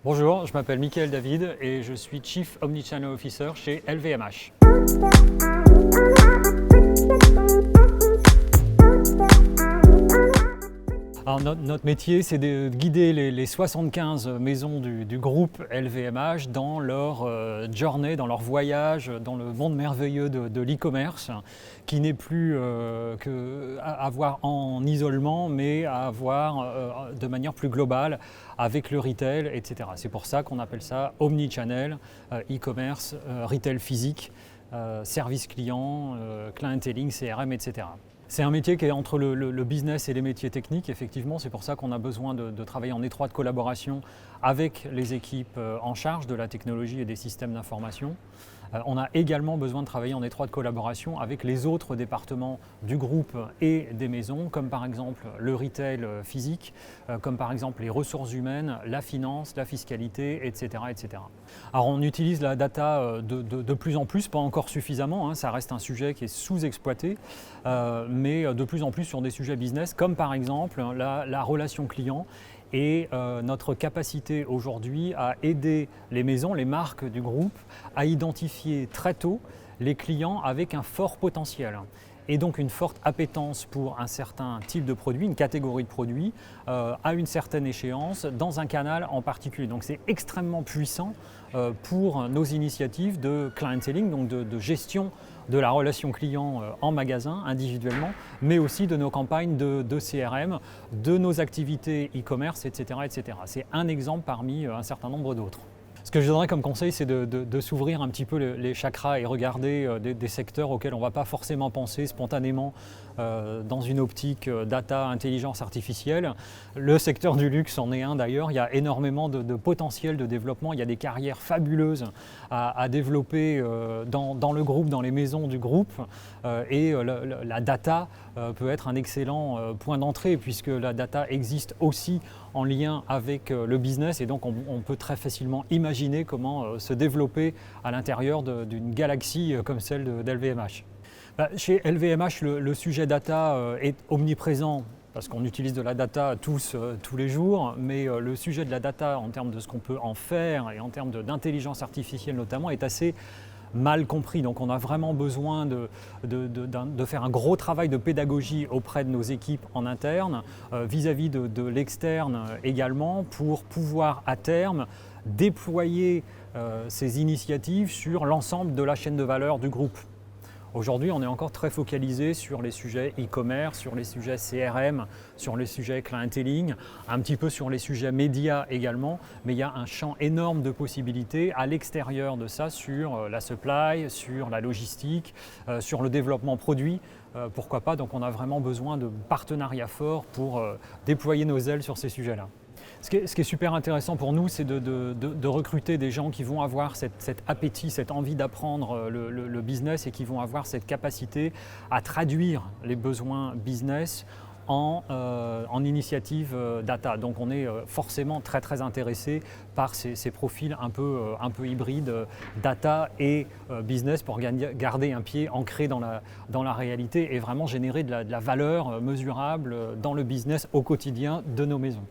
Bonjour, je m'appelle Michael David et je suis Chief Omnichannel Officer chez LVMH. Alors notre métier, c'est de guider les 75 maisons du groupe LVMH dans leur journée, dans leur voyage, dans le monde merveilleux de l'e-commerce, qui n'est plus à voir en isolement, mais à voir de manière plus globale avec le retail, etc. C'est pour ça qu'on appelle ça omnichannel, e-commerce, retail physique, service client, clienteling, CRM, etc. C'est un métier qui est entre le business et les métiers techniques, effectivement. C'est pour ça qu'on a besoin de travailler en étroite collaboration avec les équipes en charge de la technologie et des systèmes d'information. On a également besoin de travailler en étroite collaboration avec les autres départements du groupe et des maisons, comme par exemple le retail physique, comme par exemple les ressources humaines, la finance, la fiscalité, etc. etc. Alors on utilise la data de plus en plus, pas encore suffisamment, ça reste un sujet qui est sous-exploité, mais de plus en plus sur des sujets business, comme par exemple la relation client et notre capacité aujourd'hui à aider les maisons, les marques du groupe, à identifier très tôt les clients avec un fort potentiel et donc une forte appétence pour un certain type de produit, une catégorie de produits, à une certaine échéance, dans un canal en particulier. Donc c'est extrêmement puissant pour nos initiatives de clienteling, donc de gestion de la relation client en magasin, individuellement, mais aussi de nos campagnes de CRM, de nos activités e-commerce, etc., etc. C'est un exemple parmi un certain nombre d'autres. Ce que je donnerais comme conseil, c'est de s'ouvrir un petit peu les chakras et regarder des secteurs auxquels on ne va pas forcément penser spontanément dans une optique data, intelligence artificielle. Le secteur du luxe en est un d'ailleurs. Il y a énormément de potentiel de développement. Il y a des carrières fabuleuses à développer dans le groupe, dans les maisons du groupe. Et la data peut être un excellent point d'entrée puisque la data existe aussi en lien avec le business et donc on peut très facilement imaginer comment se développer à l'intérieur d'une galaxie comme celle d'LVMH. Chez LVMH, le sujet data est omniprésent parce qu'on utilise de la data tous les jours, mais le sujet de la data en termes de ce qu'on peut en faire et en termes d'intelligence artificielle notamment est assez mal compris. Donc on a vraiment besoin de faire un gros travail de pédagogie auprès de nos équipes en interne, vis-à-vis de l'externe également, pour pouvoir à terme déployer ces initiatives sur l'ensemble de la chaîne de valeur du groupe. Aujourd'hui, on est encore très focalisé sur les sujets e-commerce, sur les sujets CRM, sur les sujets clienteling, un petit peu sur les sujets médias également, mais il y a un champ énorme de possibilités à l'extérieur de ça sur la supply, sur la logistique, sur le développement produit, pourquoi pas. Donc on a vraiment besoin de partenariats forts pour déployer nos ailes sur ces sujets-là. Ce qui est super intéressant pour nous, c'est de recruter des gens qui vont avoir cet appétit, cette envie d'apprendre le business et qui vont avoir cette capacité à traduire les besoins business en initiative data. Donc on est forcément très intéressé par ces profils un peu hybrides data et business pour garder un pied ancré dans la réalité et vraiment générer de la valeur mesurable dans le business au quotidien de nos maisons.